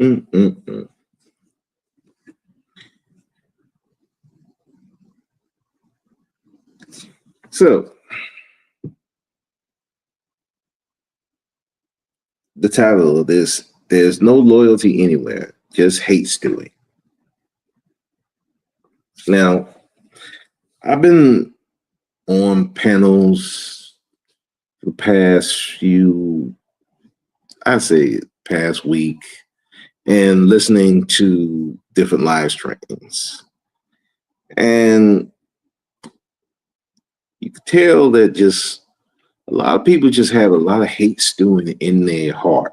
Mm-mm-mm. So the title of this: There's no loyalty anywhere, just hate stewing. Now, I've been on panels for the past few, I say past week, and listening to different live streams. And you could tell that just a lot of people just have a lot of hate stewing in their heart,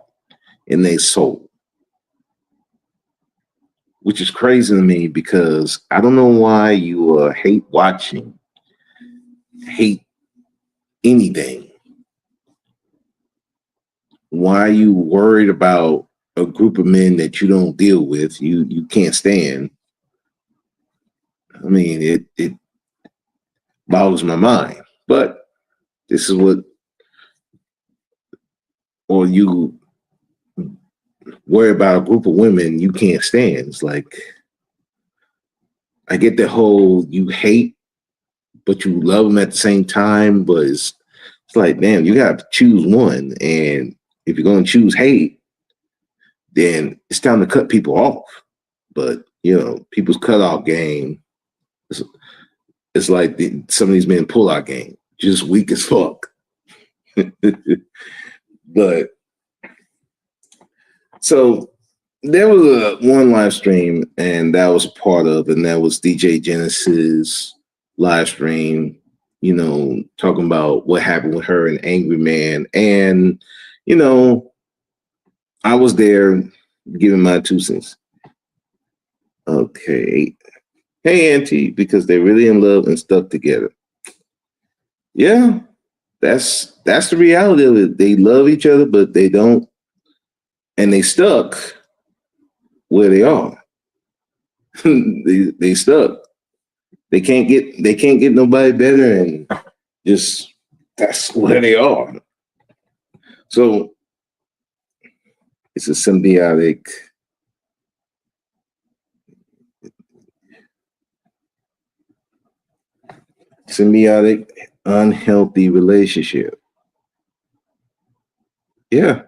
in their soul, which is crazy to me because I don't know why you hate watching, hate anything. Why are you worried about a group of men that you don't deal with, you can't stand? I mean, it boggles my mind. But this is what, or you worry about a group of women you can't stand. It's like, I get the whole you hate, but you love them at the same time. But it's like, damn, you got to choose one. And if you're going to choose hate, then it's time to cut people off. But, people's cutoff game, it's, it's like some of these men pull out game, just weak as fuck. But so there was one live stream, and that was a part of, and that was DJ Genesis live stream, talking about what happened with her and Angry Man. And, I was there giving my 2 cents. Okay. Hey, Auntie, because they're really in love and stuck together. Yeah, that's the reality of it. They love each other, but they don't, and they stuck where they are. they stuck. They can't get nobody better, and just that's where they are. So it's a symbiotic, unhealthy relationship. Yeah,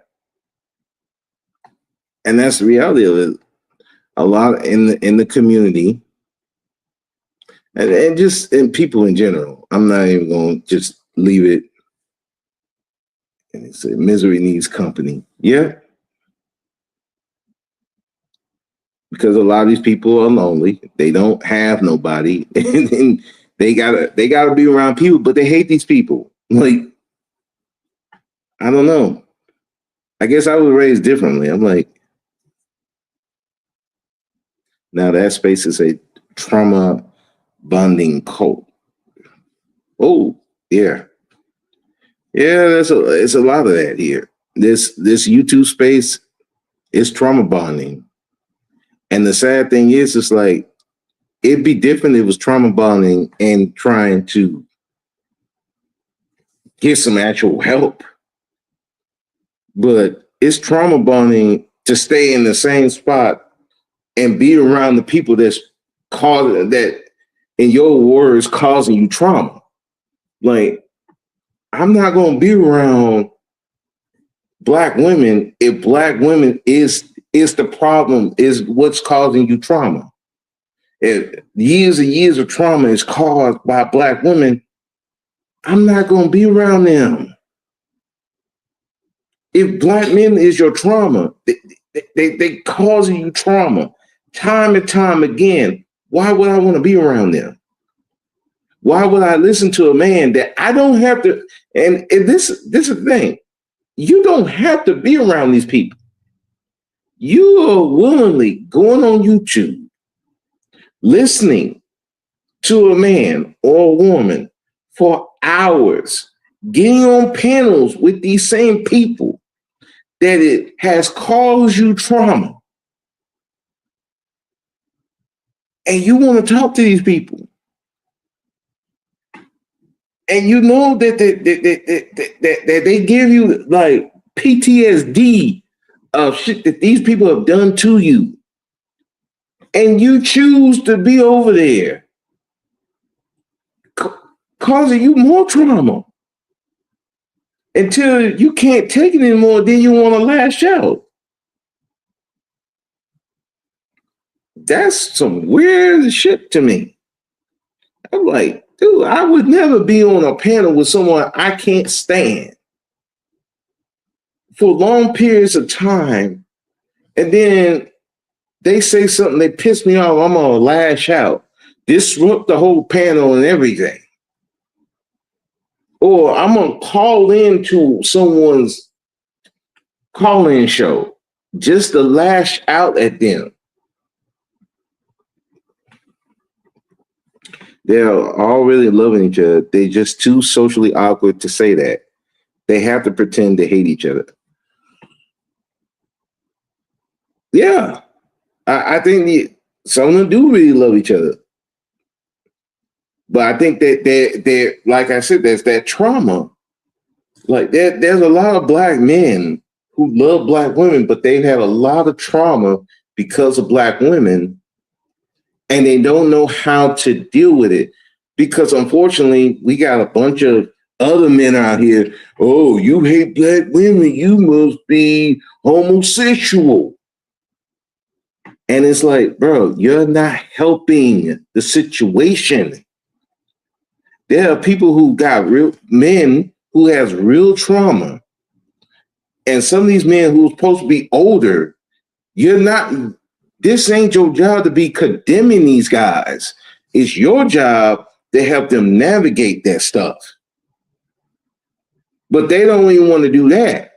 and that's the reality of it. A lot in the community, and just in people in general. I'm not even going to just leave it. And it's misery needs company. Yeah, because a lot of these people are lonely. They don't have nobody, and they gotta be around people, but they hate these people. Like, I don't know. I guess I was raised differently. I'm like, now that space is a trauma bonding cult. Oh, yeah. Yeah, it's a lot of that here. This YouTube space is trauma bonding. And the sad thing is, it's like, it'd be different if it was trauma bonding and trying to get some actual help. But it's trauma bonding to stay in the same spot and be around the people that's causing that, in your words, causing you trauma. Like, I'm not gonna be around black women if black women is the problem, is what's causing you trauma. If years and years of trauma is caused by black women, I'm not gonna be around them. If black men is your trauma, they causing you trauma time and time again. Why would I want to be around them? Why would I listen to a man that I don't have to? And this is the thing. You don't have to be around these people. You are willingly going on YouTube, listening to a man or a woman for hours, getting on panels with these same people that it has caused you trauma. And you want to talk to these people. And you know that they give you like PTSD of shit that these people have done to you. And you choose to be over there, causing you more trauma. Until you can't take it anymore, then you want to lash out. That's some weird shit to me. I'm like, dude, I would never be on a panel with someone I can't stand for long periods of time. And then they say something, they piss me off, I'm going to lash out, disrupt the whole panel and everything. Or I'm going to call into someone's call-in show just to lash out at them. They're all really loving each other. They're just too socially awkward to say that. They have to pretend to hate each other. Yeah, I think some of them do really love each other. But I think that they're like I said, there's that trauma. Like there's a lot of black men who love black women, but they've had a lot of trauma because of black women, and they don't know how to deal with it. Because unfortunately, we got a bunch of other men out here. Oh, you hate black women, you must be homosexual. And it's like, bro, you're not helping the situation. There are people who got real men who has real trauma. And some of these men who are supposed to be older, this ain't your job to be condemning these guys. It's your job to help them navigate that stuff. But they don't even want to do that.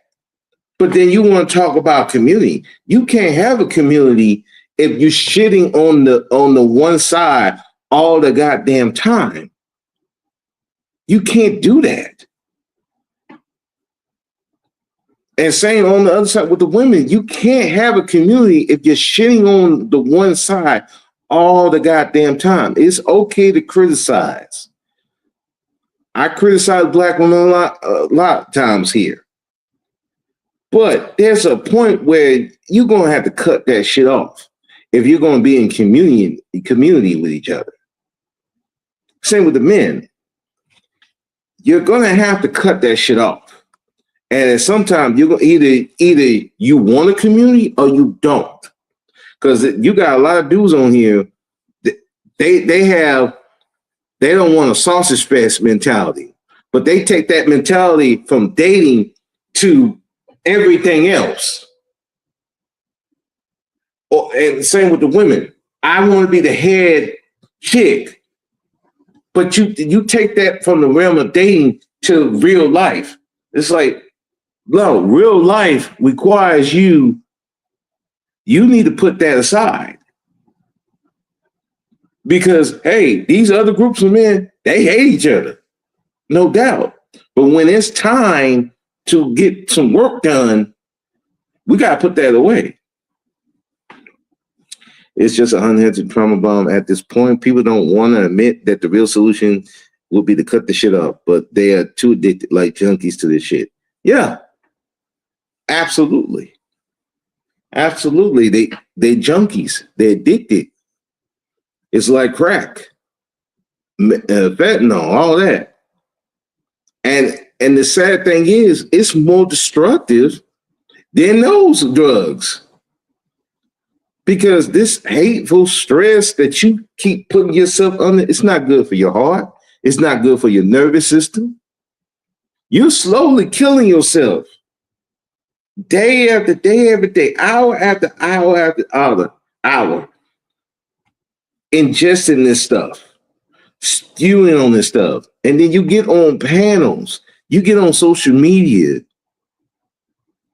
But then you want to talk about community. You can't have a community if you're shitting on the one side all the goddamn time. You can't do that. And same on the other side with the women. You can't have a community if you're shitting on the one side all the goddamn time. It's okay to criticize. I criticize black women a lot of times here. But there's a point where you're going to have to cut that shit off if you're going to be in community with each other. Same with the men. You're going to have to cut that shit off. And sometimes you're going to either you want a community or you don't. Because you got a lot of dudes on here, they don't want a sausage fest mentality, but they take that mentality from dating to everything else. And same with the women. I want to be the head chick. But you take that from the realm of dating to real life. It's like, no, real life requires you need to put that aside. Because, hey, these other groups of men, they hate each other. No doubt. But when it's time to get some work done, we got to put that away. It's just a unhindered trauma bomb at this point. People don't want to admit that the real solution would be to cut the shit off, but they are too addicted like junkies to this shit. Yeah, absolutely. Absolutely. They junkies. They're addicted. It's like crack, fentanyl, all that. And the sad thing is, it's more destructive than those drugs. Because this hateful stress that you keep putting yourself under, it's not good for your heart. It's not good for your nervous system. You're slowly killing yourself. Day after day after day, hour after hour after hour. Ingesting this stuff. Stewing on this stuff. And then you get on panels. You get on social media.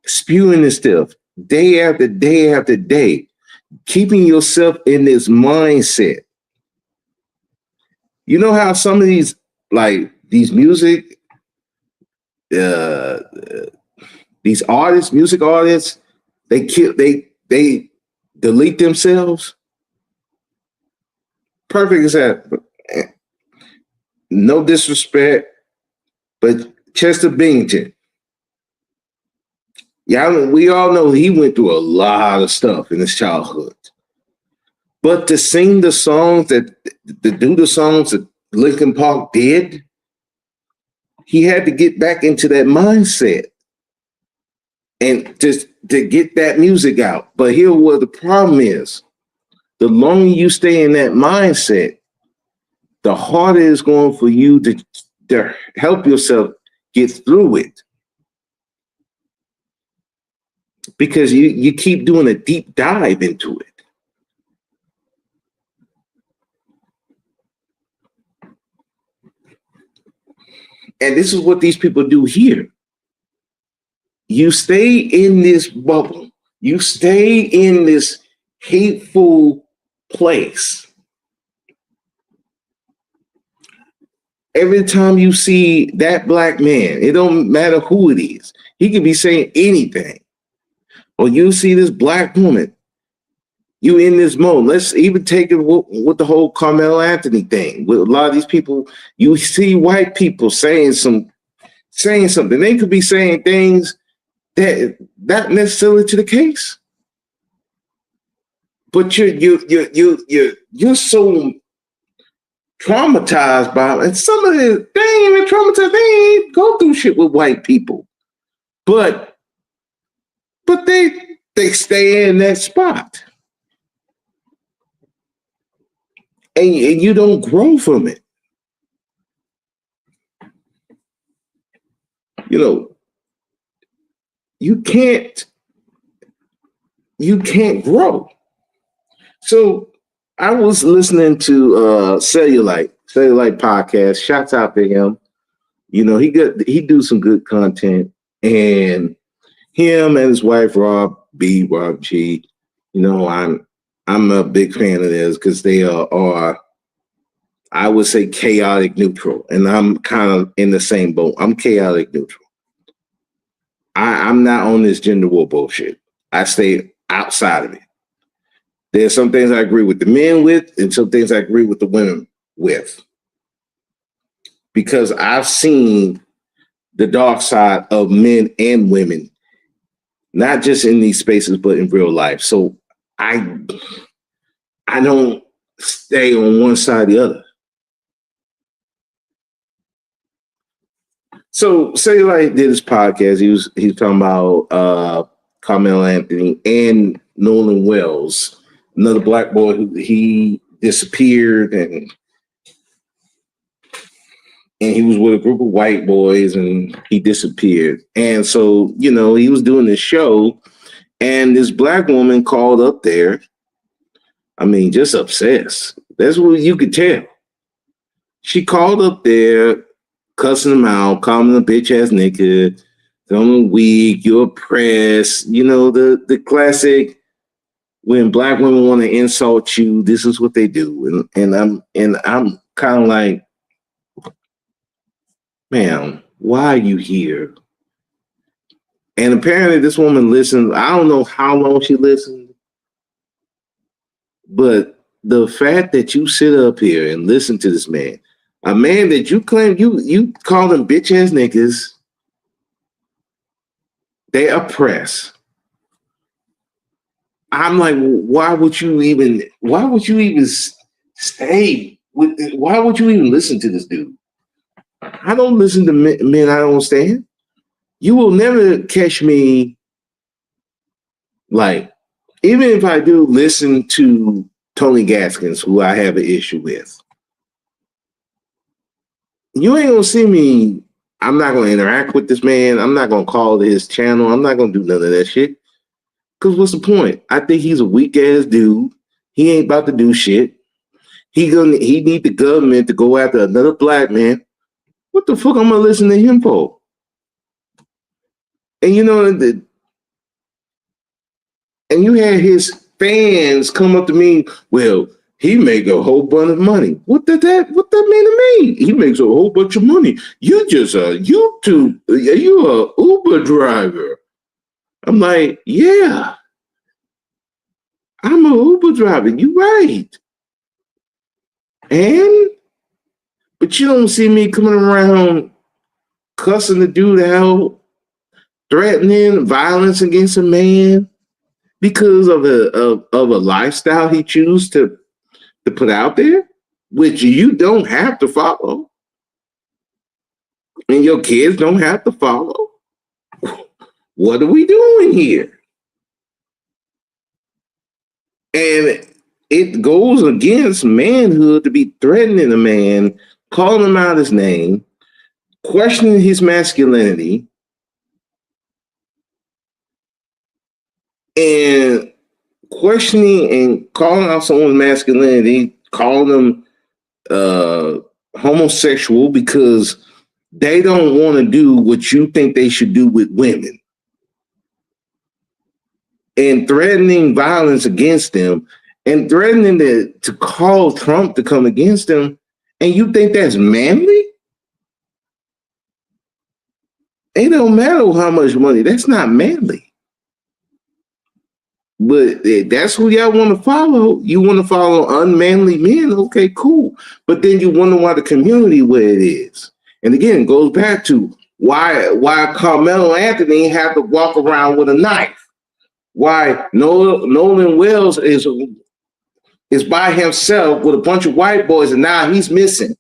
Spewing this stuff. Day after day after day. Keeping yourself in this mindset. You know how some of these, like these music, these artists, music artists, they delete themselves. Perfect example. No disrespect, but Chester Bennington. Yeah, we all know he went through a lot of stuff in his childhood. But to sing the songs to do the songs that Linkin Park did, he had to get back into that mindset and just to get that music out. But here, what the problem is: the longer you stay in that mindset, the harder it's going for you to help yourself get through it. Because you keep doing a deep dive into it. And this is what these people do here. You stay in this bubble. You stay in this hateful place. Every time you see that black man, it don't matter who it is. He could be saying anything. Or you see this black woman, you in this mode. Let's even take it with the whole Carmelo Anthony thing. With a lot of these people, you see white people saying something. They could be saying things that not necessarily to the case. But you're so traumatized by it. And some of it, they ain't even traumatized. They ain't go through shit with white people. But they stay in that spot. And you don't grow from it. You know, you can't grow. So I was listening to Cellulite podcast. Shouts out to him. You know, he do some good content, and him and his wife Rob G. You know, I'm a big fan of theirs because they are I would say chaotic neutral, and I'm kind of in the same boat. I'm chaotic neutral. I'm not on this gender war bullshit. I stay outside of it. There's some things I agree with the men with, and some things I agree with the women with. Because I've seen the dark side of men and women, not just in these spaces, but in real life. So I don't stay on one side or the other. So Cellulite did his podcast. He was talking about Carmelo Anthony and Nolan Wells, another black boy who he disappeared, and he was with a group of white boys and he disappeared. And so, you know, he was doing this show and this black woman called up there. I mean, just obsessed. That's what you could tell. She called up there, cussing him out, calling him a bitch ass nigga, telling him weak, you're oppressed. You know, the classic, when black women want to insult you, this is what they do. And I'm kind of like, ma'am, why are you here? And apparently this woman listened. I don't know how long she listened, but the fact that you sit up here and listen to this man, a man that you claim you call them bitch ass niggas, they oppress. I'm like, why would you even stay with? Why would you even listen to this dude? I don't listen to men I don't stand. You will never catch me, like, even if I do listen to Tony Gaskins, who I have an issue with, you ain't gonna see me. I'm not gonna interact with this man. I'm not gonna call to his channel. I'm not gonna do none of that shit. Cause what's the point? I think he's a weak ass dude. He ain't about to do shit. He need the government to go after another black man. What the fuck I'm gonna listen to him for? And you know, and you had his fans come up to me. Well, he make a whole bunch of money. What that mean to me? He makes a whole bunch of money. You just a YouTube. You a Uber driver. I'm like, yeah, I'm a Uber driver. You right. But you don't see me coming around cussing the dude out, threatening violence against a man because of a lifestyle he chooses to put out there, which you don't have to follow, and your kids don't have to follow. What are we doing here? And it goes against manhood to be threatening a man, calling him out his name, questioning his masculinity, and questioning and calling out someone's masculinity, calling them homosexual because they don't want to do what you think they should do with women, and threatening violence against them, and threatening to call Trump to come against them, and you think that's manly? It don't matter how much money. That's not manly. But that's who y'all want to follow. You want to follow unmanly men? Okay, cool. But then you wonder why the community where it is. And again, it goes back to why Carmelo Anthony have to walk around with a knife. Why Nolan Wells is by himself with a bunch of white boys and now he's missing.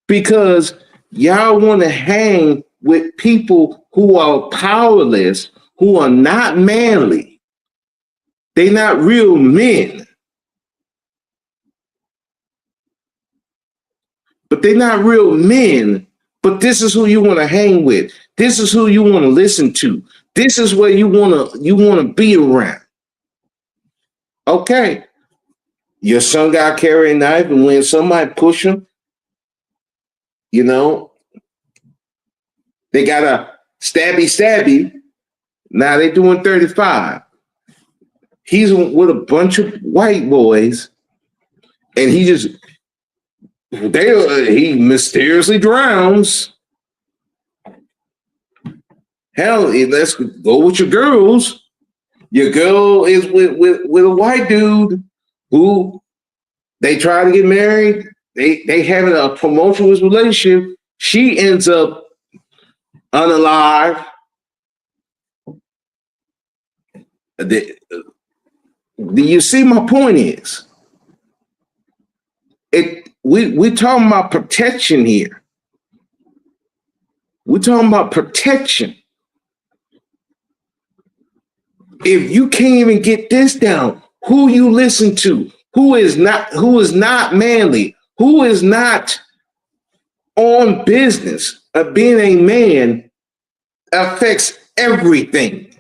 Because y'all want to hang with people who are powerless, who are not manly. They're not real men. But they're not real men. But this is who you want to hang with. This is who you want to listen to. This is where you want to be around. Okay. Your son got carry a knife, and when somebody push him, you know, they got a stabby. Now they doing 35. He's with a bunch of white boys, and he mysteriously drowns. Hell, let's go with your girls. Your girl is with a white dude who they try to get married. They having a tumultuous relationship. She ends up unalive. Do you see my point is? We're talking about protection here. We're talking about protection. If you can't even get this down, who you listen to, who is not manly, who is not on business of being a man affects everything.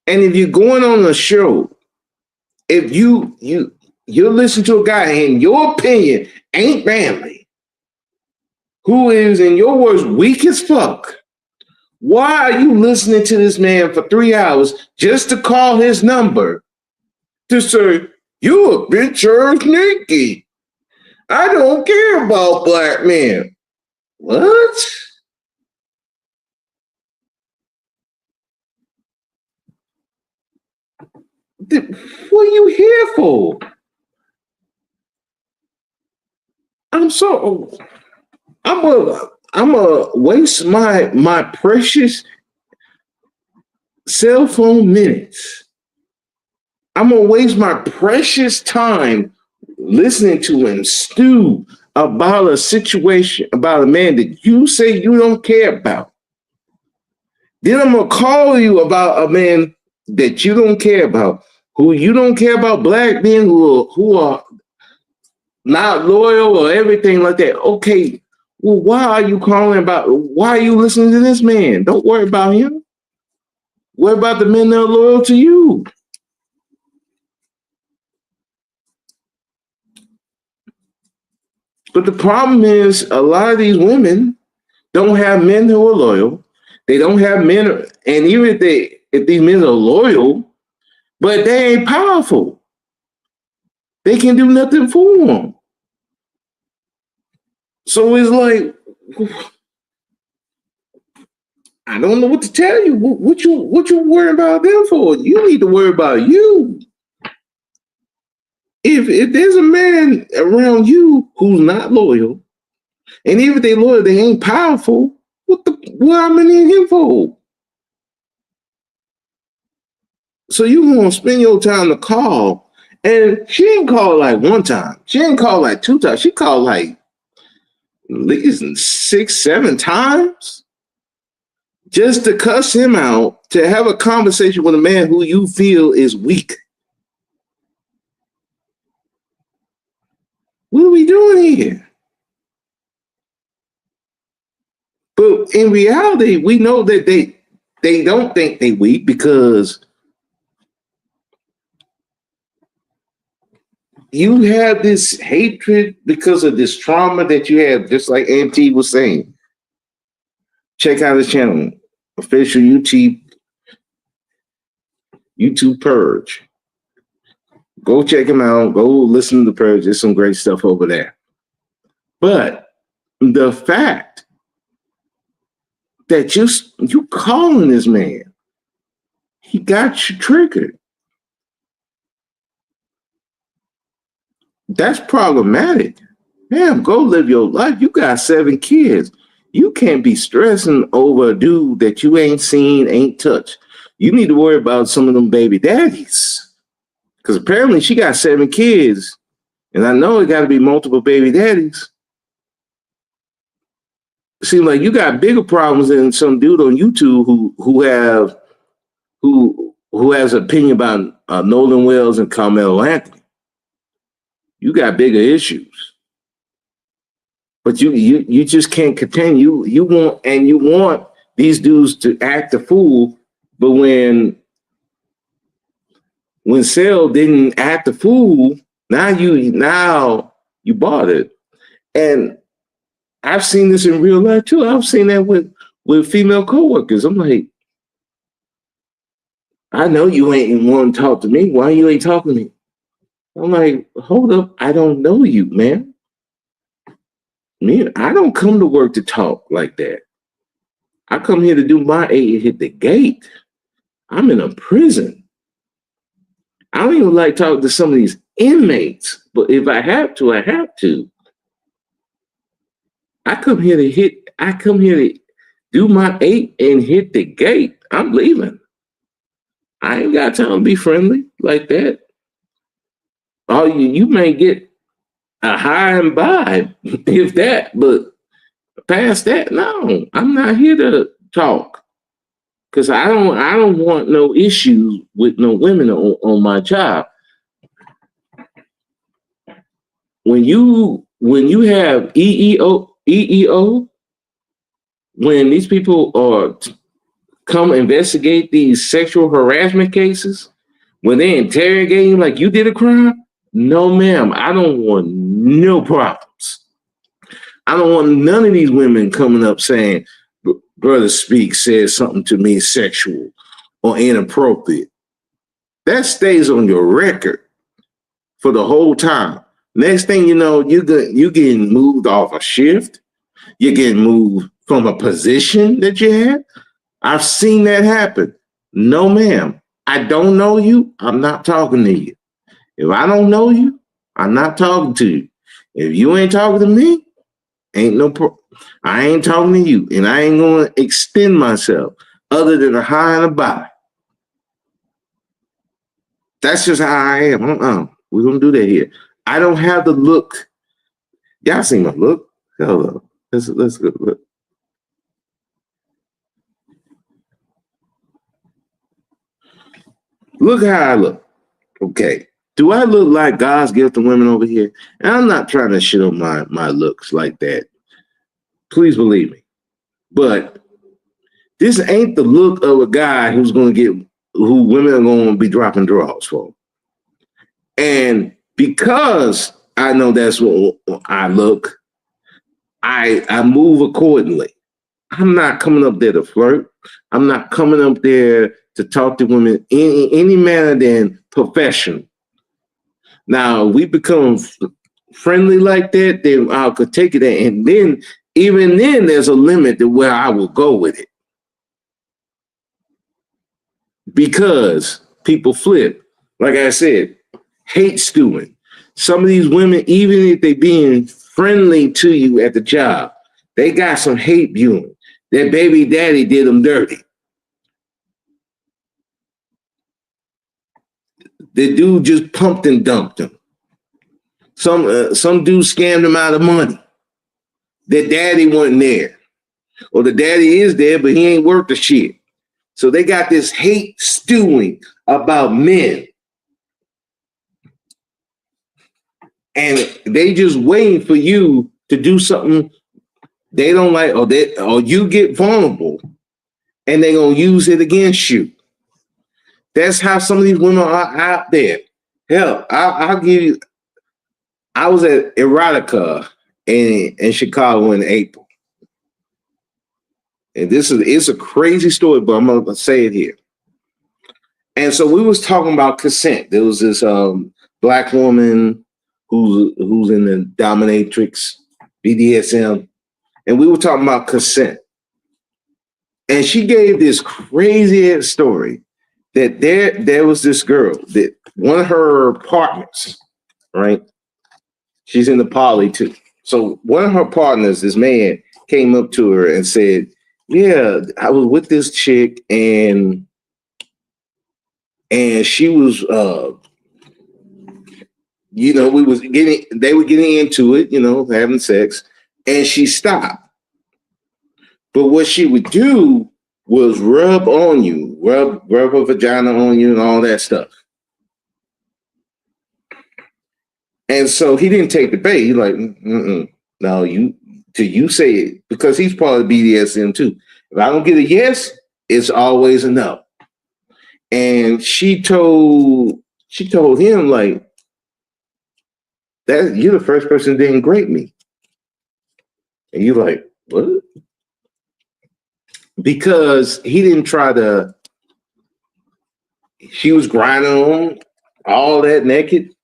And if you're going on a show, if you listen to a guy in your opinion ain't manly, who is in your words weak as fuck, why are you listening to this man for 3 hours just to call his number to say, you a bitch ass Nikki? I don't care about black men. What? What are you here for? I'm gonna waste my precious cell phone minutes. I'm gonna waste my precious time listening to him stew about a situation, about a man that you say you don't care about. Then I'm gonna call you about a man that you don't care about, who you don't care about, black men who are not loyal or everything like that. Okay, well, why are you calling about? Why are you listening to this man? Don't worry about him. Worry about the men that are loyal to you. But the problem is a lot of these women don't have men who are loyal. They don't have men, and even if these men are loyal, but they ain't powerful. They can do nothing for them. So it's like, I don't know what to tell you. What you worry about them for? You need to worry about you. If there's a man around you who's not loyal, and even if they loyal, they ain't powerful, what am I need him for? So you gonna spend your time to call, and she didn't call like one time. She didn't call like two times. She called like at least 6, 7 times just to cuss him out, to have a conversation with a man who you feel is weak. What are we doing here? But in reality, we know that they don't think they weak because you have this hatred because of this trauma that you have, just like MT was saying. Check out his channel, official YouTube Purge. Go check him out. Go listen to the Purge. There's some great stuff over there. But the fact that you calling this man, he got you triggered. That's problematic. Damn, go live your life. You got 7 kids. You can't be stressing over a dude that you ain't seen, ain't touched. You need to worry about some of them baby daddies. Because apparently she got 7 kids. And I know it got to be multiple baby daddies. It seems like you got bigger problems than some dude on YouTube who has an opinion about Nolan Wells and Carmelo Anthony. You got bigger issues. But you just can't continue. You want these dudes to act a fool, but when Sale didn't act a fool, now you bought it. And I've seen this in real life too. I've seen that with female coworkers. I'm like, I know you ain't want to talk to me. Why you ain't talking to me? I'm like, hold up, I don't know you, man. I don't come to work to talk like that. I come here to do my 8 and hit the gate. I'm in a prison. I don't even like talking to some of these inmates, but if I have to, I have to. I come here to do my 8 and hit the gate. I'm leaving. I ain't got time to be friendly like that. Oh, you may get a high and by, if that, but past that, no, I'm not here to talk. Cause I don't want no issues with no women on my job. When you have EEO, when these people come investigate these sexual harassment cases, when they interrogate you like you did a crime, no, ma'am, I don't want no problems. I don't want none of these women coming up saying, Brother Speak said something to me sexual or inappropriate. That stays on your record for the whole time. Next thing you know, you're getting moved off a shift. You're getting moved from a position that you had. I've seen that happen. No, ma'am, I don't know you. I'm not talking to you. If I don't know you, I'm not talking to you. If you ain't talking to me, I ain't talking to you, and I ain't going to extend myself other than a hi and a bye. That's just how I am. We don't do that here. I don't have the look. Y'all seen my look? Hello. Let's go look. Look how I look. Okay. Do I look like God's gift to women over here? And I'm not trying to shit on my looks like that. Please believe me. But this ain't the look of a guy who women are going to be dropping draws for. And because I know that's what I look, I move accordingly. I'm not coming up there to flirt. I'm not coming up there to talk to women in any manner than professional. Now, we become friendly like that, then I could take it. And then, even then, there's a limit to where I will go with it. Because people flip. Like I said, hate stewing. some of these women, even if they being friendly to you at the job, they got some hate viewing. Their baby daddy did them dirty. The dude just pumped and dumped them. Some dude scammed them out of money. Their daddy wasn't there. Or the daddy is there, but he ain't worth the shit. So they got this hate stewing about men. And they just waiting for you to do something they don't like, or you get vulnerable and they're gonna use it against you. That's how some of these women are out there. Hell, I'll give you. I was at Erotica in Chicago in April. And it's a crazy story, but I'm gonna say it here. And so we was talking about consent. There was this black woman who's in the dominatrix, BDSM, and we were talking about consent. And she gave this crazy ass story that there was this girl that one of her partners, right? She's in the poly too. So one of her partners, this man, came up to her and said, "Yeah, I was with this chick and she was they were getting into it, having sex, and she stopped. But what she would do was rub her vagina on you and all that stuff." And so he didn't take the bait. He's like, no, you say it, because he's part of BDSM too. If I don't get a yes, it's always a no. And she told him, like, that you're the first person that didn't grape me. And you're like, what? Because he didn't try to, she was grinding on all that naked,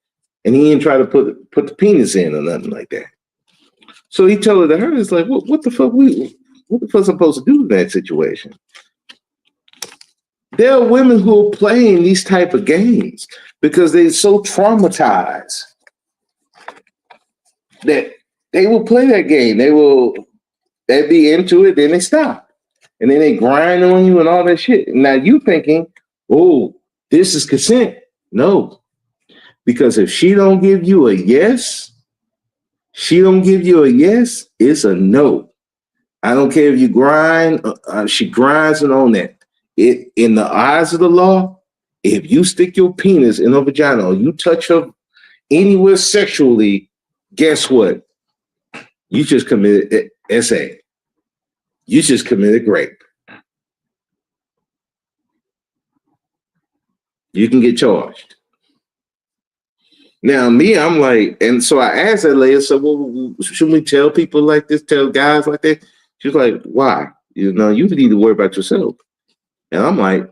and he didn't try to put the penis in or nothing like that. So he told her, it's like, what the fuck am I supposed to do in that situation? There are women who are playing these type of games because they're so traumatized that they will play that game. They'd be into it, then they stop. And then they grind on you and all that shit. Now you thinking, oh, this is consent. No. Because if she don't give you a yes, it's a no. I don't care if you grind, she grinds it on that. It, in the eyes of the law, if you stick your penis in her vagina or you touch her anywhere sexually, guess what? You just committed SA. You just committed rape. You can get charged. Now, me, I'm like, and so I asked that lady, so well, shouldn't we tell people like this, tell guys like that? She's like, why? You need to worry about yourself. And I'm like,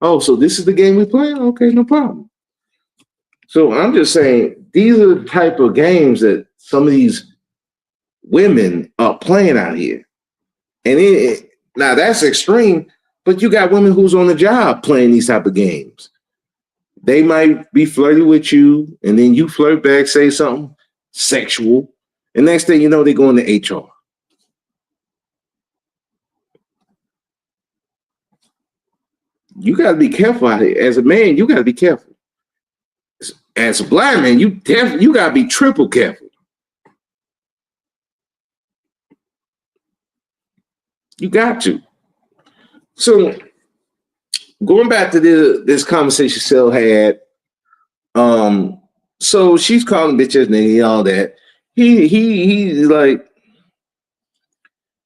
oh, so this is the game we play? Okay, no problem. So I'm just saying, these are the type of games that some of these women are playing out here. And now that's extreme, but you got women who's on the job playing these type of games. They might be flirting with you, and then you flirt back, say something sexual, and next thing you know, they go into HR. You got to be careful out here. As a man, you got to be careful. As a black man, you got to be triple careful. You got to. So going back to this conversation Sel had, so she's calling bitches and all that. He's like,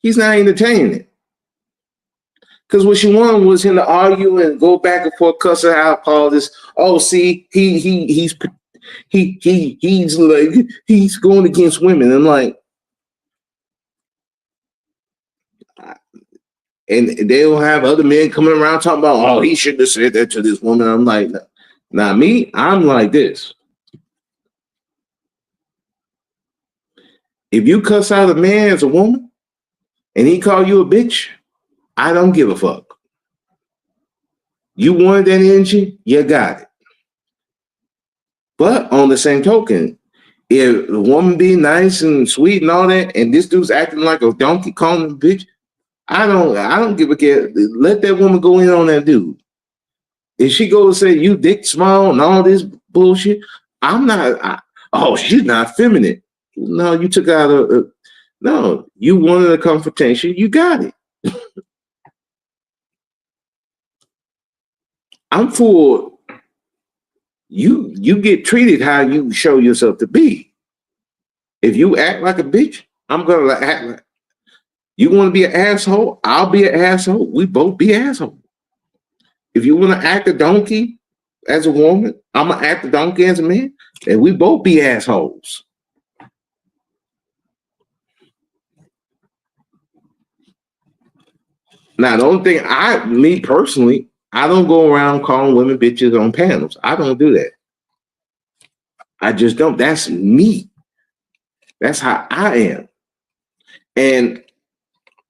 he's not entertaining it. Because what she wanted was him to argue and go back and forth, cuss her out, all this. Oh, see, he's like, he's going against women. I'm like, and they'll have other men coming around talking about, oh, he shouldn't have said that to this woman. I'm like, now me, I'm like this. If you cuss out a man as a woman and he call you a bitch, I don't give a fuck. You wanted that energy, you got it. But on the same token, if the woman be nice and sweet and all that, and this dude's acting like a donkey calling him bitch, I don't give a care. Let that woman go in on that dude. If she goes say you dick small and all this bullshit, I'm not. Oh, she's not feminine. No, you took out a no. You wanted a confrontation. You got it. I'm for you. You get treated how you show yourself to be. If you act like a bitch, I'm gonna act like. You want to be an asshole? I'll be an asshole. We both be assholes. If you want to act a donkey as a woman, I'm gonna act a donkey as a man, and we both be assholes. Now, the only thing me personally, I don't go around calling women bitches on panels. I don't do that. I just don't. That's me. That's how I am. And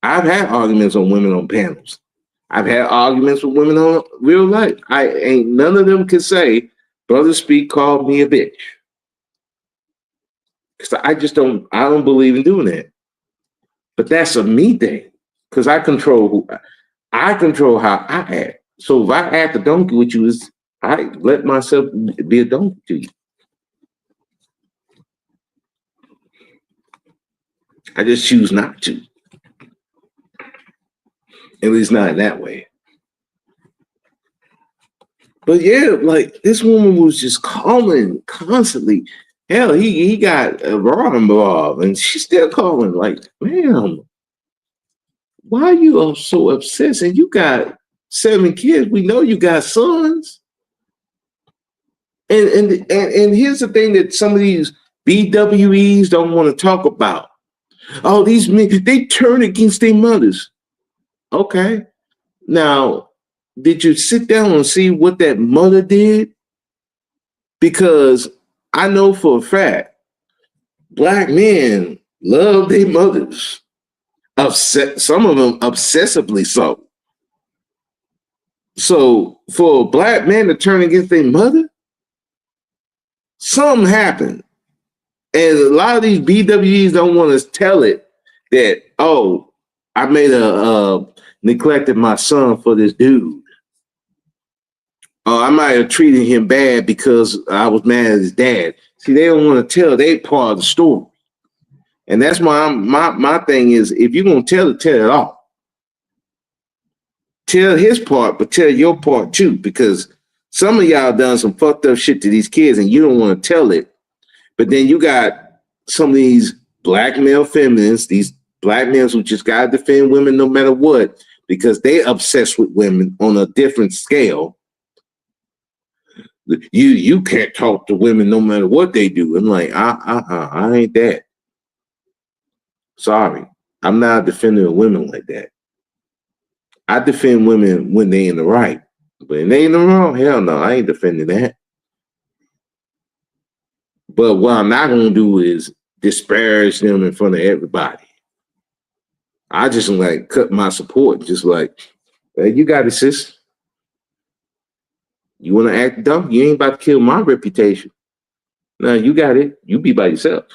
I've had arguments on women on panels. I've had arguments with women on real life. I ain't none of them can say, Brother Speak called me a bitch. Because I don't believe in doing that. But that's a me thing. Because I control how I act. So if I act a donkey with you, I let myself be a donkey to you. I just choose not to. At least not in that way. But yeah, like this woman was just calling constantly. Hell, he got Raw involved, and she's still calling. Like, ma'am, why you are so obsessed? And you got 7 kids. We know you got sons. And here's the thing that some of these BWEs don't want to talk about. Oh, these men, they turn against their mothers. Okay. Now, did you sit down and see what that mother did? Because I know for a fact, Black men love their mothers. Some of them obsessively so. So for a Black man to turn against their mother, something happened. And a lot of these BWEs don't want to tell it that, oh, I made neglected my son for this dude. I might have treated him bad because I was mad at his dad. See, they don't want to tell their part of the story. And that's my thing is, if you're going to tell it all. Tell his part, but tell your part too, because some of y'all done some fucked up shit to these kids and you don't want to tell it. But then you got some of these Black male feminists, these Black men who just got to defend women no matter what, because they obsessed with women on a different scale. You can't talk to women no matter what they do. I'm like, I ain't that. Sorry, I'm not a defender of women like that. I defend women when they in the right, but when they in the wrong, hell no, I ain't defending that. But what I'm not gonna do is disparage them in front of everybody. I just like cut my support, just like, hey, you got it, sis. You want to act dumb? You ain't about to kill my reputation. No, you got it. You be by yourself.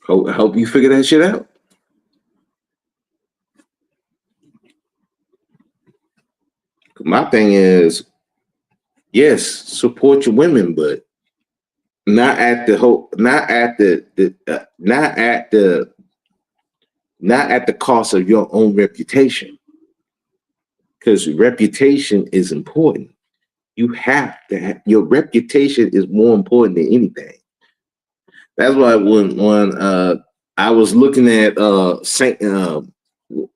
Hope you figure that shit out. My thing is, yes, support your women, but not at the cost of your own reputation. Because reputation is important. You have to have, your reputation is more important than anything. That's why when I was looking at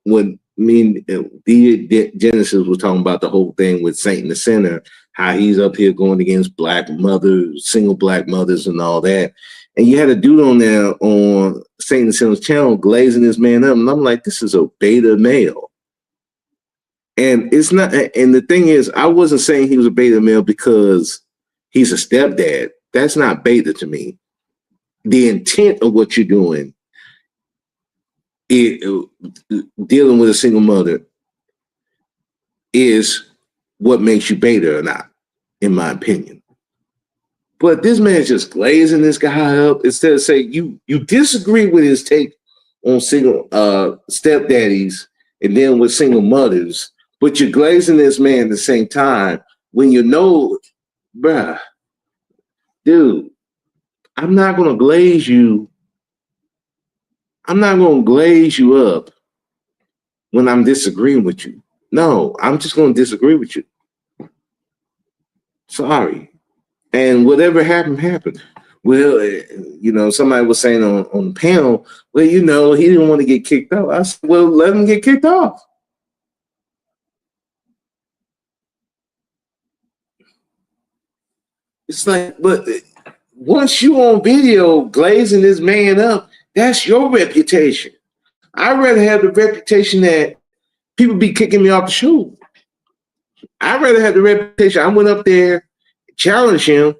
when me and the Genesis was talking about the whole thing with Saint in the Center, how he's up here going against Black mothers, single Black mothers, and all that. And you had a dude on there on Saint in the Center's channel glazing this man up, and I'm like, this is a beta male. And it's not. And the thing is, I wasn't saying he was a beta male because he's a stepdad. That's not beta to me. The intent of what you're doing, dealing with a single mother, is what makes you beta or not, in my opinion. But this man's just glazing this guy up instead of saying you disagree with his take on single stepdaddies and then with single mothers, but you're glazing this man at the same time when you know, bruh, dude, I'm not gonna glaze you. I'm not gonna glaze you up when I'm disagreeing with you. No, I'm just gonna disagree with you. Sorry. And whatever happened, happened. Well, somebody was saying on the panel, well, he didn't want to get kicked off. I said, well, let him get kicked off. It's like, but once you on video glazing this man up, that's your reputation. I'd rather have the reputation that people be kicking me off the show. I'd rather have the reputation I went up there, challenged him,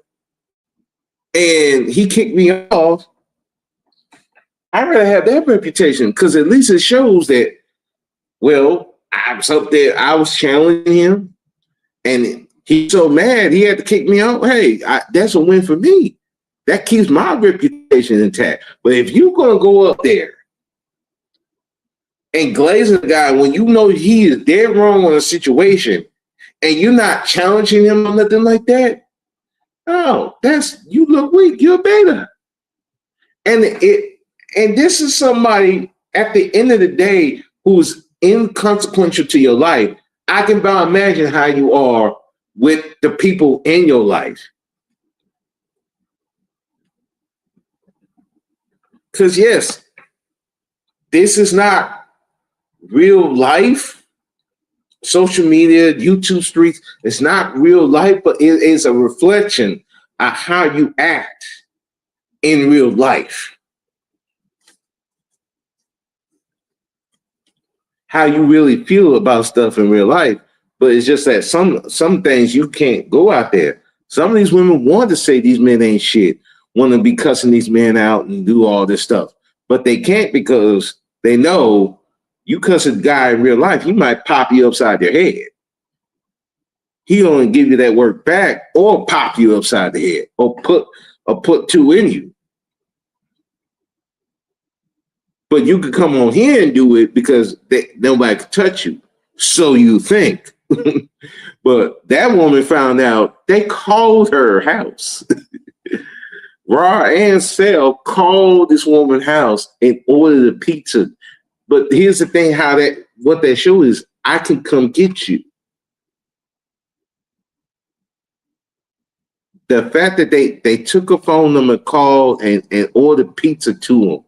and he kicked me off. I'd rather have that reputation because at least it shows that, well, I was up there, I was challenging him, and he's so mad he had to kick me off. Hey, that's a win for me. That keeps my reputation intact. But if you're going to go up there and glaze a guy when you know he is dead wrong on a situation and you're not challenging him or nothing like that, oh, you look weak. You're a beta. And this is somebody at the end of the day who's inconsequential to your life. I can about imagine how you are with the people in your life. Because yes, this is not real life. Social media, YouTube streets, it's not real life, but it is a reflection of how you act in real life. How you really feel about stuff in real life. But it's just that some things you can't go out there. Some of these women want to say these men ain't shit, want to be cussing these men out and do all this stuff. But they can't because they know you cuss a guy in real life, he might pop you upside your head. He only give you that work back or pop you upside the head or put two in you. But you could come on here and do it because nobody could touch you. So you think. But that woman found out they called her house. Raw and Sal called this woman's house and ordered a pizza. But here's the thing, what that show is, I can come get you. The fact that they took a phone number, called, and ordered pizza to them.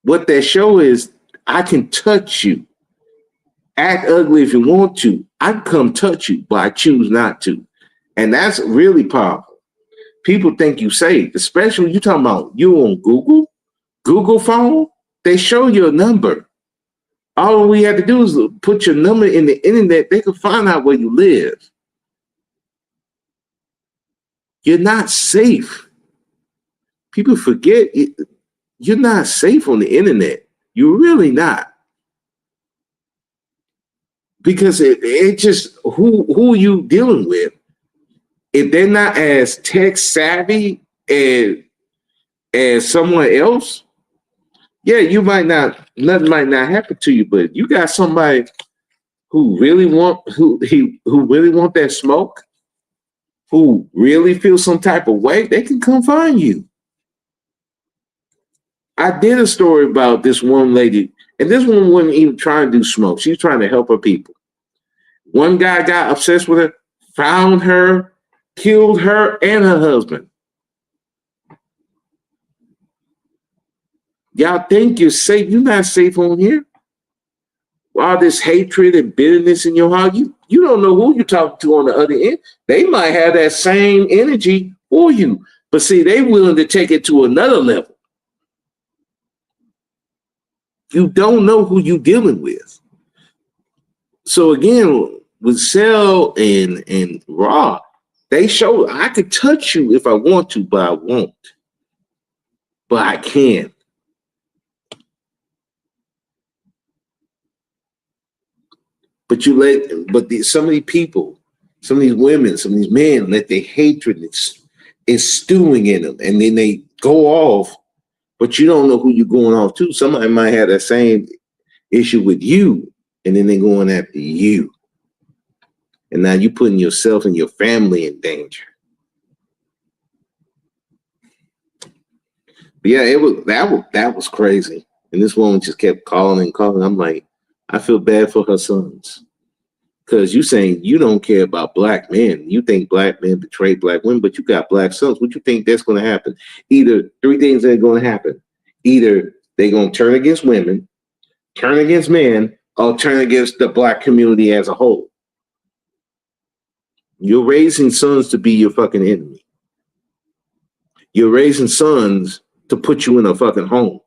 What that show is, I can touch you. Act ugly if you want to. I can come touch you, but I choose not to. And that's really powerful. People think you safe, especially when you talking about you on Google phone, they show you a number. All we have to do is put your number in the internet. They can find out where you live. You're not safe. People forget you're not safe on the internet. You're really not. Because it just, who are you dealing with? If they're not as tech savvy as someone else, yeah, nothing might not happen to you, but you got somebody who really want that smoke, who really feel some type of way, they can come find you. I did a story about this one lady, and this woman wasn't even trying to do smoke. She was trying to help her people. One guy got obsessed with her, found her, killed her and her husband. Y'all think you're safe? You're not safe on here. All this hatred and bitterness in your heart, you don't know who you're talking to on the other end. They might have that same energy for you, but see, they willing to take it to another level. You don't know who you're dealing with. So again, with Cell and Raw, they show I could touch you if I want to, but I won't. But I can. But some of these people, some of these women, some of these men let their hatred is stewing in them, and then they go off, but you don't know who you're going off to. Somebody might have that same issue with you, and then they're going after you. And now you're putting yourself and your family in danger. But yeah, that was crazy. And this woman just kept calling and calling. I'm like, I feel bad for her sons. Because you saying you don't care about black men. You think black men betray black women, but you got black sons. What you think that's going to happen? Either three things that are going to happen. Either they're going to turn against women, turn against men, or turn against the black community as a whole. You're raising sons to be your fucking enemy. You're raising sons to put you in a fucking home.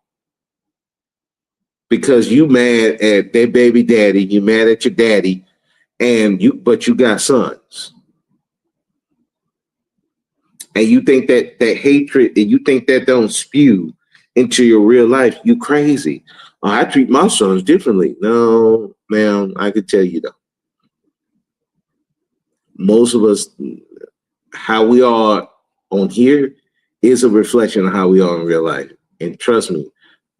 Because you mad at their baby daddy, you mad at your daddy, but you got sons. And you think that hatred, and you think that don't spew into your real life, you crazy. Oh, I treat my sons differently. No, ma'am, I could tell you though. Most of us, how we are on here is a reflection of how we are in real life. And trust me,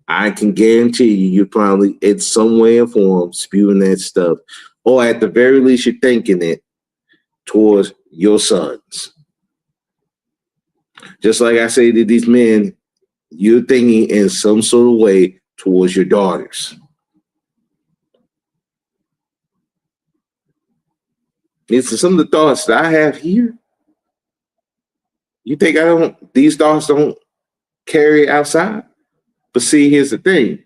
I can guarantee you're probably in some way or form spewing that stuff. Or at the very least, you're thinking it towards your sons. Just like I say to these men, you're thinking in some sort of way towards your daughters. It's some of the thoughts that I have here. You think these thoughts don't carry outside? But see, here's the thing.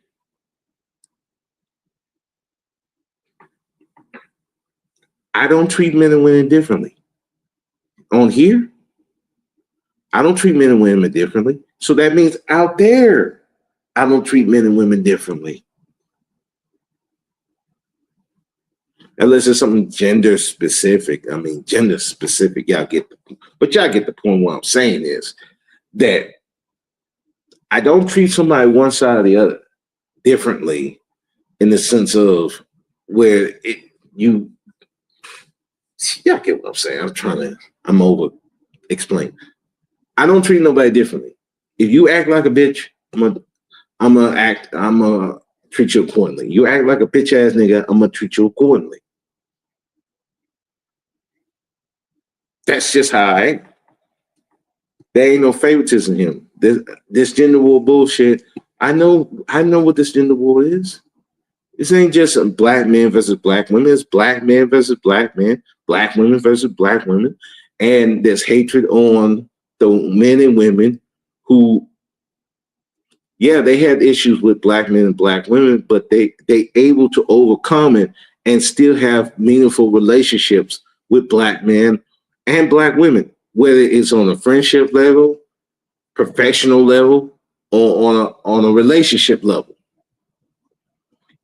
I don't treat men and women differently. On here, I don't treat men and women differently. So that means out there, I don't treat men and women differently. Unless it's something gender specific. I mean, gender specific, y'all get the point. What I'm saying is that I don't treat somebody one side or the other differently in the sense of where y'all get what I'm saying. I'm over explain. I don't treat nobody differently. If you act like a bitch, I'm gonna treat you accordingly. You act like a bitch ass nigga, I'm gonna treat you accordingly. That's just how I act. There ain't no favoritism in him. This gender war bullshit. I know what this gender war is. This ain't just black men versus black women. It's black men versus black men, black women versus black women. And there's hatred on the men and women who, yeah, they had issues with black men and black women, but they able to overcome it and still have meaningful relationships with black men and black women, whether it's on a friendship level, professional level, or on a relationship level.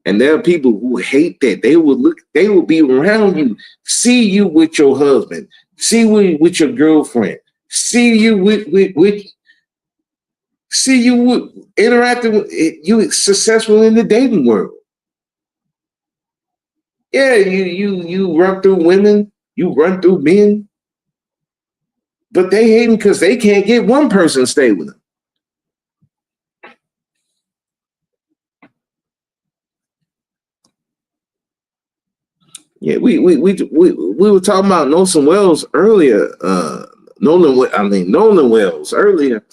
And there are people who hate that. They will be around you, see you with your husband, see you with your girlfriend, see you interacting with you successful in the dating world. Yeah, you run through women, you run through men, but they hate them because they can't get one person to stay with them. Yeah, we were talking about Nolan Wells earlier. Nolan Wells earlier.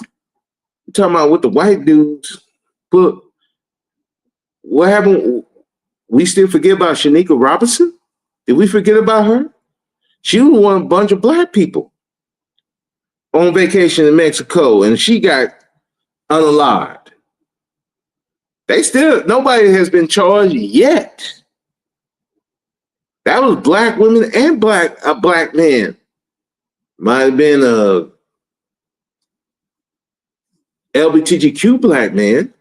We're talking about what the white dudes, but what happened? We still forget about Shanika Robinson? Did we forget about her? She was one of a bunch of black people on vacation in Mexico, and she got unalived. Nobody has been charged yet. That was black women and a black man. Might have been a LGBTQ black man.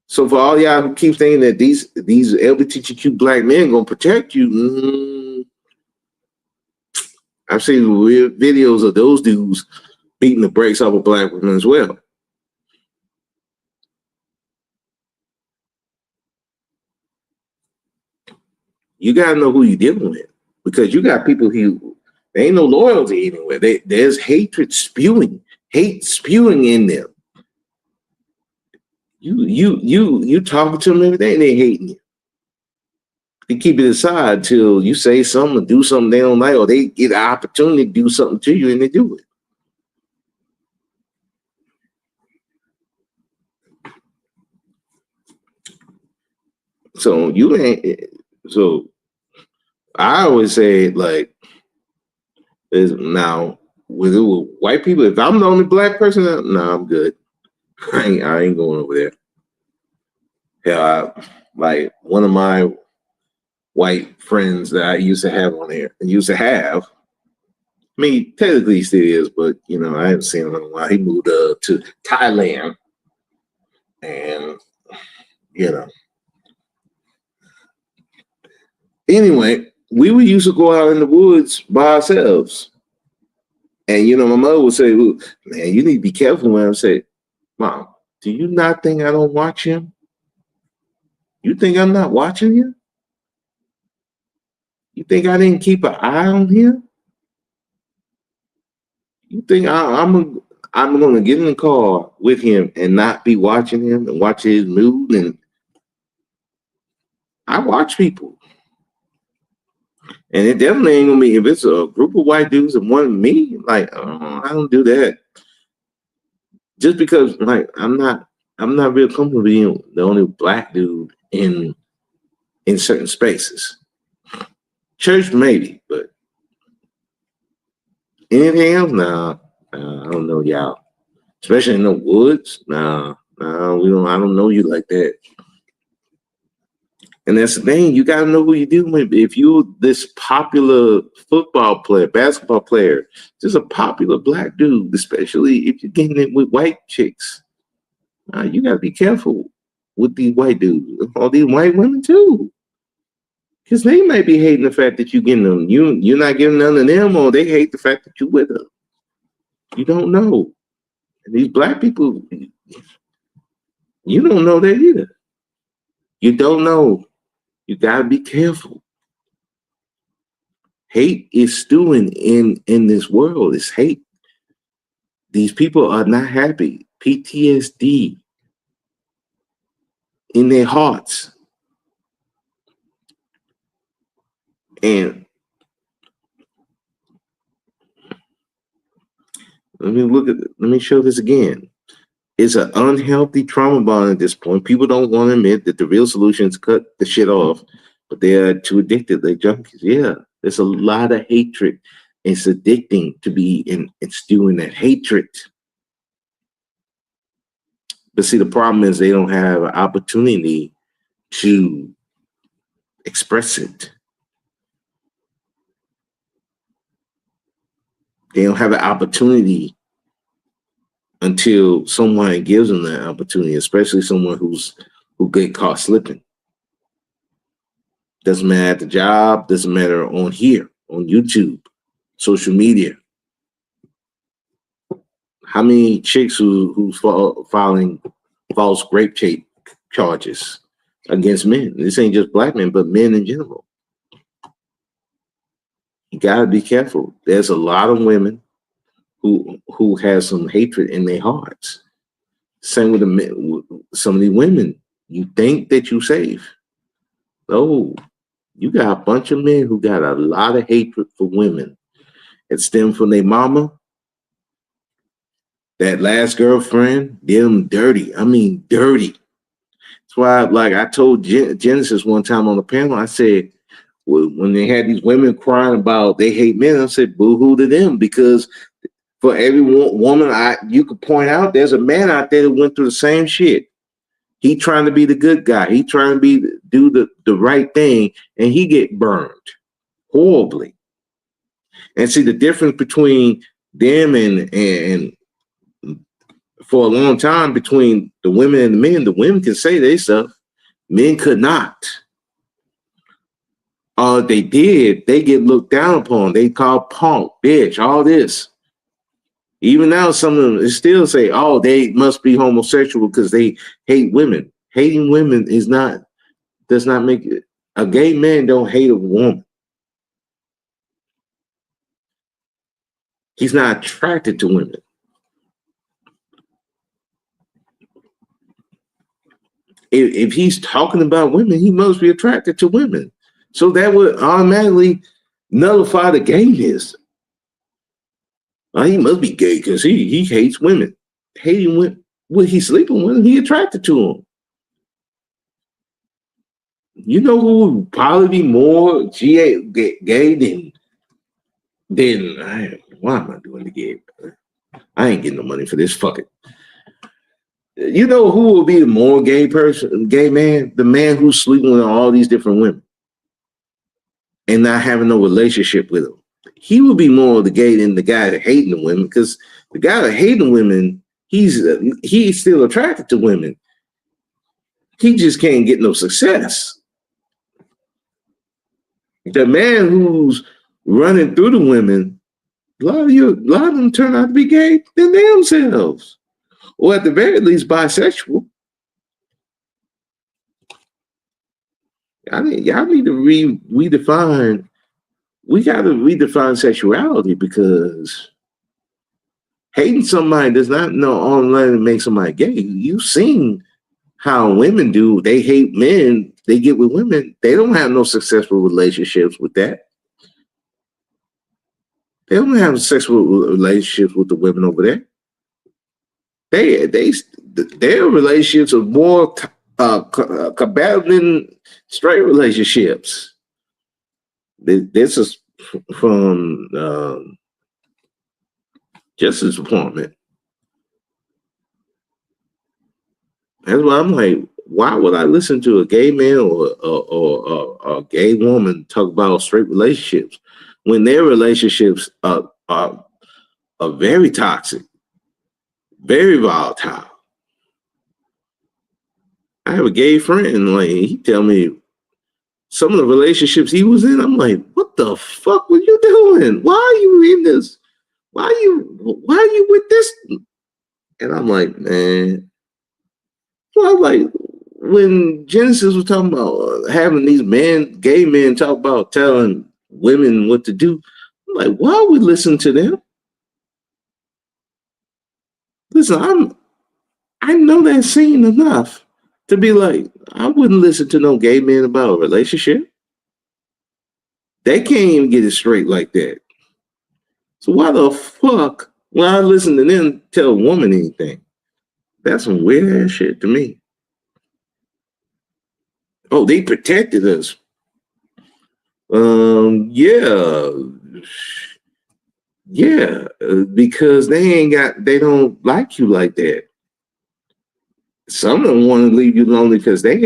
So for all y'all who keep thinking that these LGBTQ black men gonna protect you, I've seen weird videos of those dudes beating the brakes off of black women as well. You gotta know who you're dealing with, because you got people who There ain't no loyalty anywhere. There's hate spewing in them. You talking to them every day, and they hating you. They keep it aside till you say something or do something they don't like, or they get an opportunity to do something to you and they do it. So you ain't. So I always say, like, is now with white people. If I'm the only black person, no, I'm good. I ain't going over there. Yeah, like one of my white friends that I used to have on here, and used to have. I mean, technically he still is, but you know, I haven't seen him in a while. He moved to Thailand, and you know. Anyway, we would used to go out in the woods by ourselves. And you know, my mother would say, "Man, you need to be careful." When I say, "Mom, do you not think I don't watch him? You think I'm not watching him? You think I didn't keep an eye on him? You think I'm going to get in the car with him and not be watching him and watch his mood?" And I watch people, and it definitely ain't gonna be if it's a group of white dudes and one me. Like, I don't do that. Just because, like, I'm not real comfortable being the only black dude in certain spaces. Church maybe, but anything else, nah. I don't know y'all. Especially in the woods, nah, we don't. I don't know you like that. And that's the thing. You gotta know who you're dealing with. If you're this popular football player, basketball player, just a popular black dude, especially if you're getting it with white chicks, you gotta be careful with these white dudes, all these white women too. Because they might be hating the fact that you're getting them. You're not giving none of them, or they hate the fact that you're with them. You don't know. And these black people, you don't know that either. You don't know. You gotta be careful. Hate is stewing in this world. It's hate. These people are not happy. PTSD in their hearts. And let me show this again. It's an unhealthy trauma bond at this point. People don't want to admit that the real solution is cut the shit off, but they're too addicted. They're junkies. Yeah, there's a lot of hatred. It's addicting to be stewing that hatred. But see, the problem is they don't have an opportunity to express it. They don't have an opportunity until someone gives them that opportunity, especially someone who get caught slipping. Doesn't matter at the job, doesn't matter on here, on YouTube, social media. How many chicks who's filing false rape charges against men? This ain't just black men, but men in general. You gotta be careful. There's a lot of women who have some hatred in their hearts. Same with the men, some of the women. You think that you're safe. No, you got a bunch of men who got a lot of hatred for women. It stemmed from their mama. That last girlfriend did them dirty. I mean, dirty. That's why, like I told Genesis one time on the panel, I said, when they had these women crying about they hate men, I said, boo-hoo to them, because for every woman you could point out, there's a man out there that went through the same shit. He trying to be the good guy. He trying to do the right thing, and he get burned horribly. And see the difference between them and for a long time between the women and the men. The women can say their stuff, men could not. They did, they get looked down upon. They call punk, bitch, all this. Even now, some of them still say, "Oh, they must be homosexual because they hate women." Hating women does not make it. A gay man don't hate a woman. He's not attracted to women. If he's talking about women, he must be attracted to women. So that would automatically nullify the gayness. He must be gay because he hates women. Hating women, well, he's sleeping with them, he attracted to them. You know who would probably be more gay than why am I doing the gay? I ain't getting no money for this. Fuck it. You know who will be the more gay man? The man who's sleeping with all these different women and not having no relationship with them. He would be more of the gay than the guy that hating the women, because the guy that hating women, he's still attracted to women. He just can't get no success. The man who's running through the women, a lot of them turn out to be gay themselves, or at the very least bisexual. Y'all need to redefine. We got to redefine sexuality, because hating somebody does not only make somebody gay. You've seen how women do. They hate men. They get with women. They don't have no successful relationships with that. They don't have sexual relationships with the women over there. Their relationships are more combative than straight relationships. This is from Justice Department. That's why I'm like, why would I listen to a gay man or a gay woman talk about straight relationships when their relationships are very toxic, very volatile? I have a gay friend, like, he tell me some of the relationships he was in. I'm like, what the fuck were you doing? Why are you in this? Why are you with this? And I'm like, man. Well, like, when Genesis was talking about having these gay men talk about telling women what to do, I'm like, why would we listen to them? Listen, I know that scene enough to be like, I wouldn't listen to no gay men about a relationship. They can't even get it straight like that. So why the fuck when I listen to them tell a woman anything? That's some weird ass shit to me. Oh, they protected us. Yeah, because they don't like you like that. Some of them want to leave you lonely because they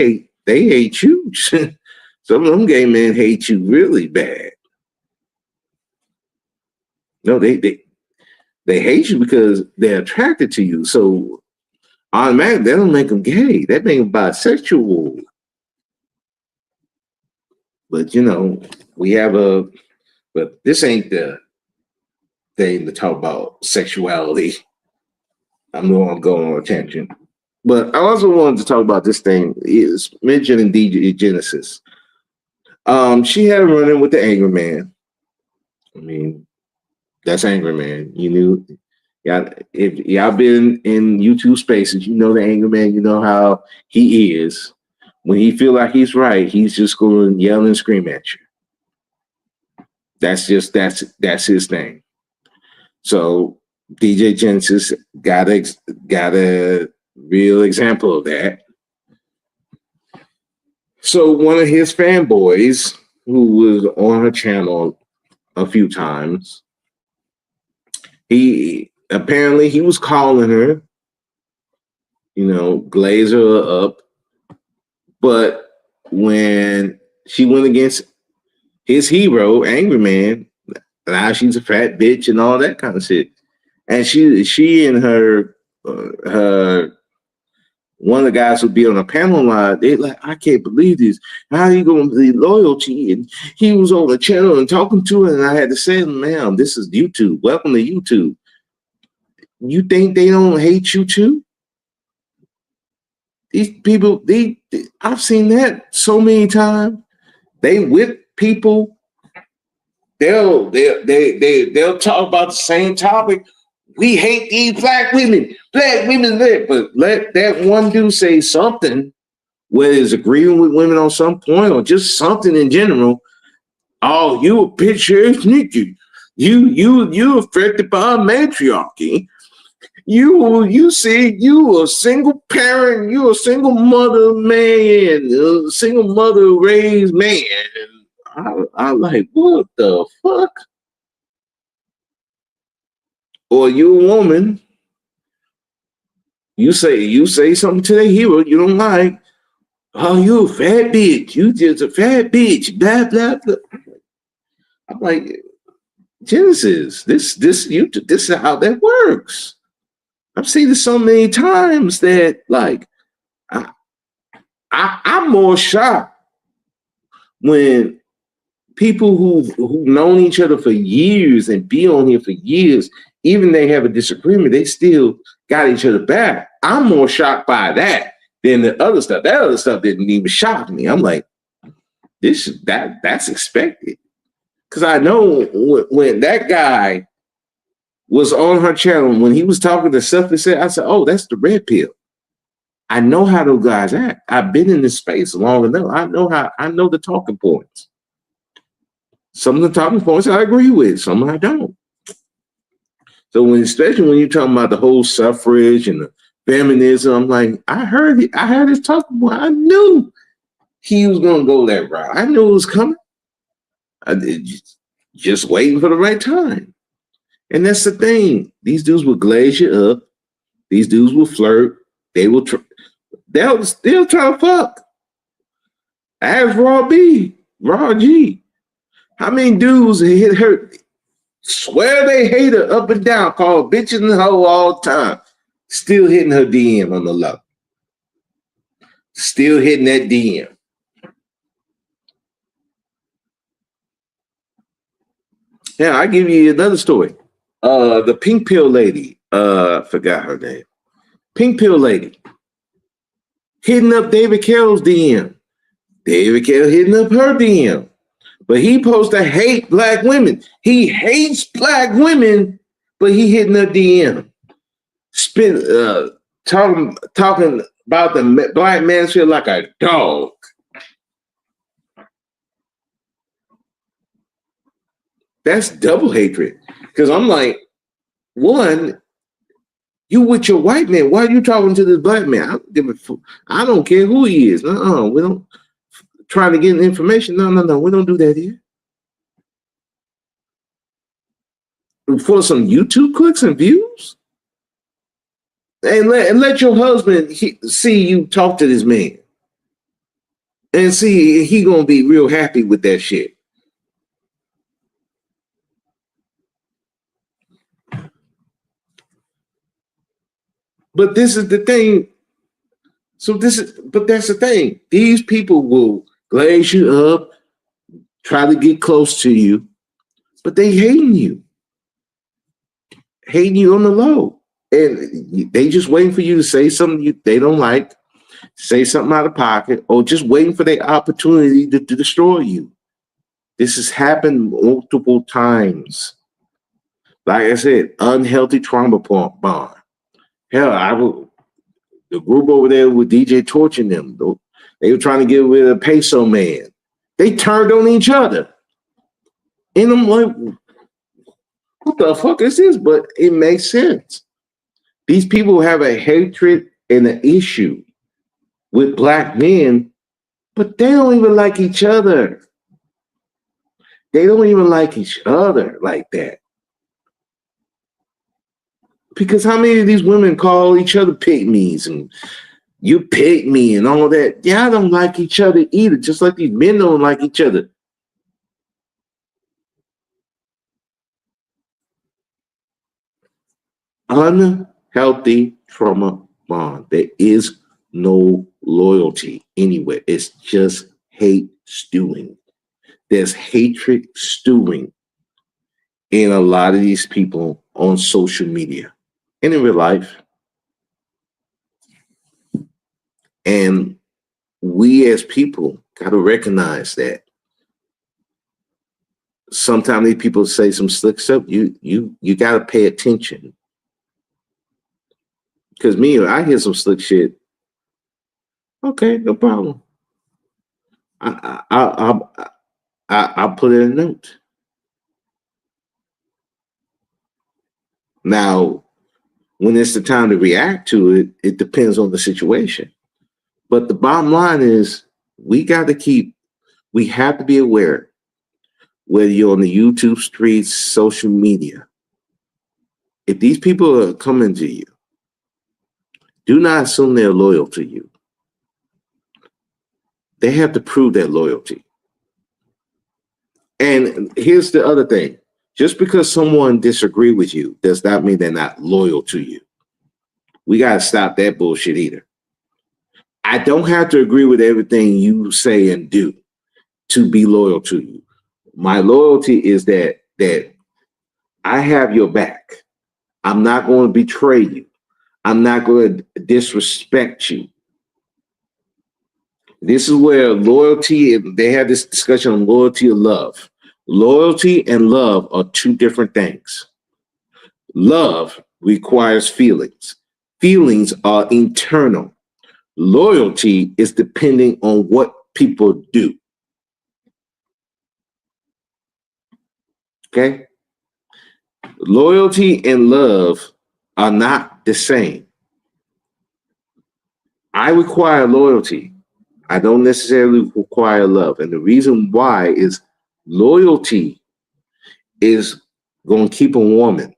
hate you. Some of them gay men hate you really bad. No, they hate you because they're attracted to you. So automatically, they don't make them gay. They make them bisexual. But but this ain't the thing to talk about sexuality. I'm going to go on a tangent. But I also wanted to talk about this thing is mentioning DJ Genesis. She had a run-in with the Angry Man. I mean, that's Angry Man. You knew, if y'all been in YouTube spaces, you know the Angry Man. You know how he is. When he feel like he's right, he's just going to yell and scream at you. That's his thing. So DJ Genesis got a real example of that. So one of his fanboys, who was on her channel a few times, he was calling her, glaze her up. But when she went against his hero, Angry Man, now she's a fat bitch and all that kind of shit. And she and her one of the guys who'd be on a panel line, they like, I can't believe this. How are you going to be loyalty? And he was on the channel and talking to her, and I had to say, ma'am, this is YouTube. Welcome to YouTube. You think they don't hate you too? These people, I've seen that so many times. They whip people they'll talk about the same topic. We hate these black women, but let that one dude say something, whether it's agreeing with women on some point or just something in general. Oh, you a bitch ass nigga. You affected by matriarchy. You see, you a single parent, you a single mother man, a single mother raised man. I like, what the fuck? Or you a woman, you say something to the hero you don't like. Oh, you a fat bitch. You just a fat bitch. Blah blah blah. I'm like, Genesis, this is how that works. I've seen it so many times that like I'm more shocked when people who've known each other for years and be on here for years, even they have a disagreement, they still got each other back. I'm more shocked by that than the other stuff. That other stuff didn't even shock me. I'm like, that's expected. Because I know when that guy was on her channel, when he was talking to stuff that said, I said, oh, that's the red pill. I know how those guys act. I've been in this space long enough. I know the talking points. Some of the talking points I agree with, some I don't. So especially when you're talking about the whole suffrage and the feminism, I'm like, I heard his talking point. I knew he was gonna go that route. I knew it was coming. I did just waiting for the right time. And that's the thing. These dudes will glaze you up. These dudes will flirt. They'll try to fuck. Ask Raw G. How many dudes hit her? Swear they hate her up and down, call her bitches and hoe all the time. Still hitting her DM on the low. Still hitting that DM. Yeah, I give you another story. The pink pill lady, forgot her name. Pink pill lady hitting up David Carroll's DM. David Carroll hitting up her DM. But he supposed to hate black women. He hates black women, but he hitting her DM. Talking about the black manosphere like a dog. That's double hatred. Because I'm like, one, you with your white man. Why are you talking to this black man? I don't care who he is. We don't trying to get information. No. We don't do that here. For some YouTube clicks and views? And let your husband see you talk to this man. And see he gonna be real happy with that shit. But this is the thing. But that's the thing. These people will glaze you up, try to get close to you, but they hating you on the low. And they just waiting for you to say something they don't like, say something out of pocket, or just waiting for their opportunity to destroy you. This has happened multiple times. Like I said, unhealthy trauma bond. Hell, the group over there with DJ Torch and them, they were trying to get rid of Peso Man. They turned on each other. And I'm like, what the fuck is this? But it makes sense. These people have a hatred and an issue with black men, but they don't even like each other. They don't even like each other like that. Because how many of these women call each other pygmies and you pick me and all that? Y'all don't like each other either, just like these men don't like each other. Unhealthy trauma bond. There is no loyalty anywhere. It's just hate stewing. There's hatred stewing in a lot of these people on social media and in real life. And we as people got to recognize that sometimes these people say some slick stuff. You got to pay attention. Because me, I hear some slick shit. Okay, no problem. I'll put in a note. Now, when it's the time to react to it, it depends on the situation. But the bottom line is we have to be aware, whether you're on the YouTube streets, social media, if these people are coming to you, do not assume they're loyal to you. They have to prove their loyalty. And here's the other thing. Just because someone disagree with you does not mean they're not loyal to you. We got to stop that bullshit either. I don't have to agree with everything you say and do to be loyal to you. My loyalty is that I have your back. I'm not going to betray you. I'm not going to disrespect you. This is where loyalty, they have this discussion on loyalty and love. Loyalty and love are two different things. Love requires feelings. Feelings are internal. Loyalty is depending on what people do. Okay? Loyalty and love are not the same. I require loyalty. I don't necessarily require love. And the reason why is loyalty is going to keep a woman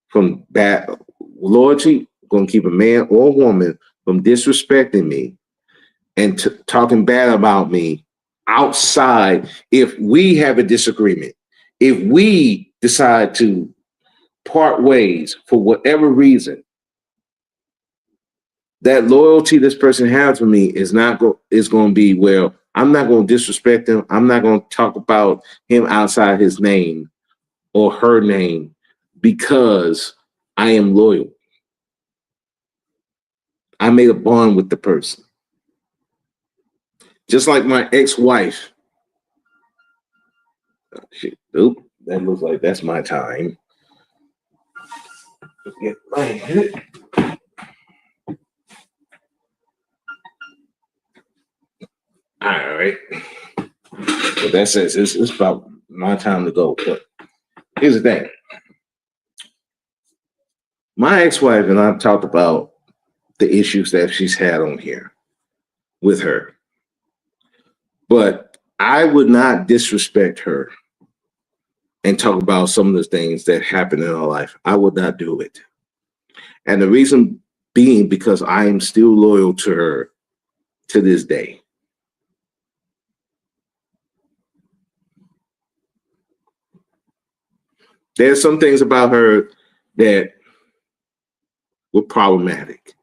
from bad. Loyalty going to keep a man or woman from disrespecting me and talking bad about me outside if we have a disagreement. If we decide to part ways for whatever reason, that loyalty this person has for me is going to be, well, I'm not going to disrespect him. I'm not going to talk about him outside his name or her name because I am loyal. I made a bond with the person. Just like my ex-wife. Oh, shit. Oop, that looks like that's my time. Get my head. All right. Well, that says it's about my time to go. But here's the thing. My ex-wife and I've talked about the issues that she's had on here with her. But I would not disrespect her and talk about some of the things that happened in her life. I would not do it. And the reason being because I am still loyal to her to this day. There's some things about her that were problematic,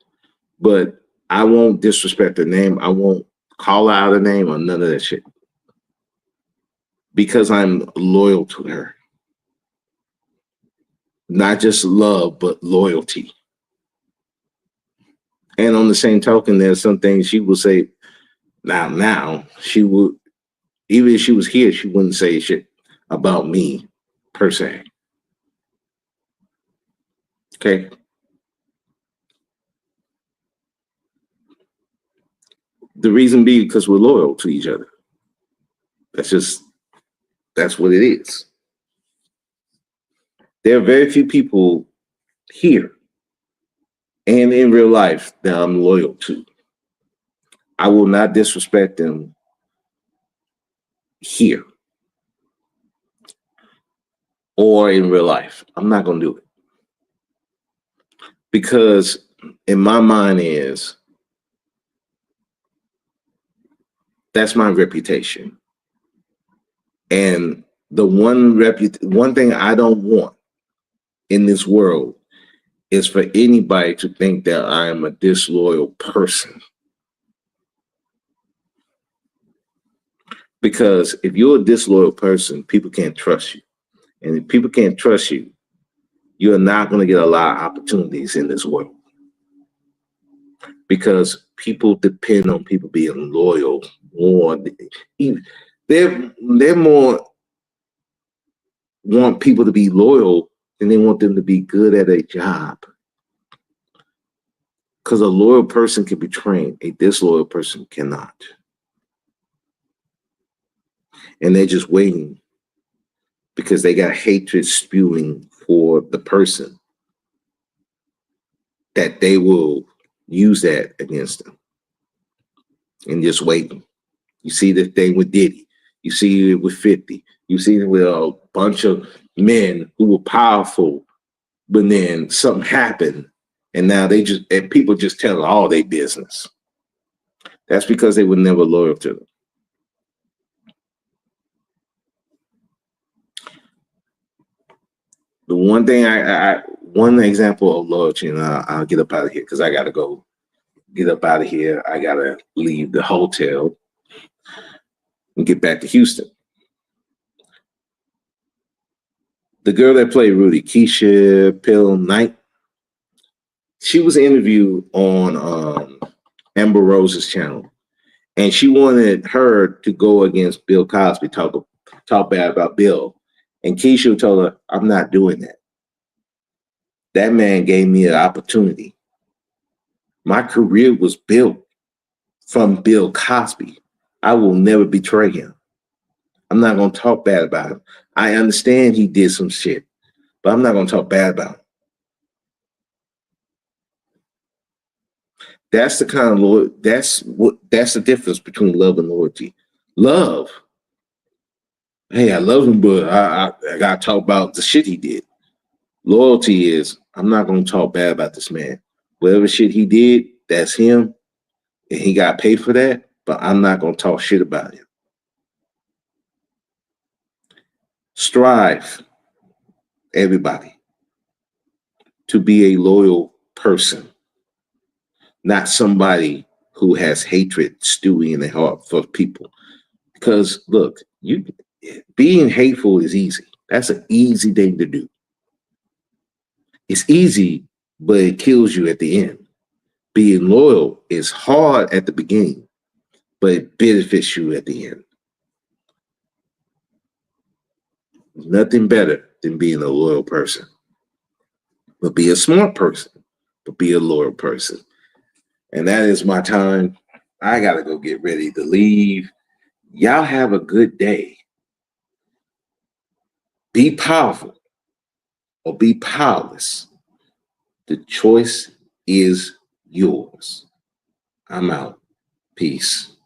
but I won't disrespect her name. I won't call out her name or none of that shit because I'm loyal to her. Not just love, but loyalty. And on the same token, there's some things she will say. Now she would, even if she was here, she wouldn't say shit about me per se. Okay. The reason being because we're loyal to each other. That's what it is. There are very few people here and in real life that I'm loyal to. I will not disrespect them here or in real life. I'm not going to do it. Because in my mind that's my reputation. And the one thing I don't want in this world is for anybody to think that I am a disloyal person. Because if you're a disloyal person, people can't trust you. And if people can't trust you, you're not going to get a lot of opportunities in this world. Because people depend on people being loyal more. They're more want people to be loyal than they want them to be good at a job. Because a loyal person can be trained, a disloyal person cannot. And they're just waiting because they got hatred spewing for the person that they will use that against them. And just waiting. You see the thing with Diddy. You see it with 50. You see it with a bunch of men who were powerful, but then something happened, and now people just tell all their business. That's because they were never loyal to them. The one thing one example of loyalty, and I'll get up out of here because I gotta go get up out of here. I gotta leave the hotel and get back to Houston. The girl that played Rudy, Keisha Pill Knight, she was interviewed on Amber Rose's channel, and she wanted her to go against Bill Cosby, talk bad about Bill. And Keisha told her, I'm not doing that. That man gave me an opportunity. My career was built from Bill Cosby. I will never betray him. I'm not going to talk bad about him. I understand he did some shit, but I'm not going to talk bad about him. That's the kind of loyalty. That's the difference between love and loyalty. Love, hey, I love him, but I got to talk about the shit he did. Loyalty is, I'm not going to talk bad about this man. Whatever shit he did, that's him, and he got paid for that, but I'm not going to talk shit about him. Strive, everybody, to be a loyal person, not somebody who has hatred stewing in their heart for people. Because look, being hateful is easy. That's an easy thing to do. It's easy, but it kills you at the end. Being loyal is hard at the beginning, but it benefits you at the end. Nothing better than being a loyal person. But be a smart person, but be a loyal person. And that is my time. I got to go get ready to leave. Y'all have a good day. Be powerful or be powerless. The choice is yours. I'm out. Peace.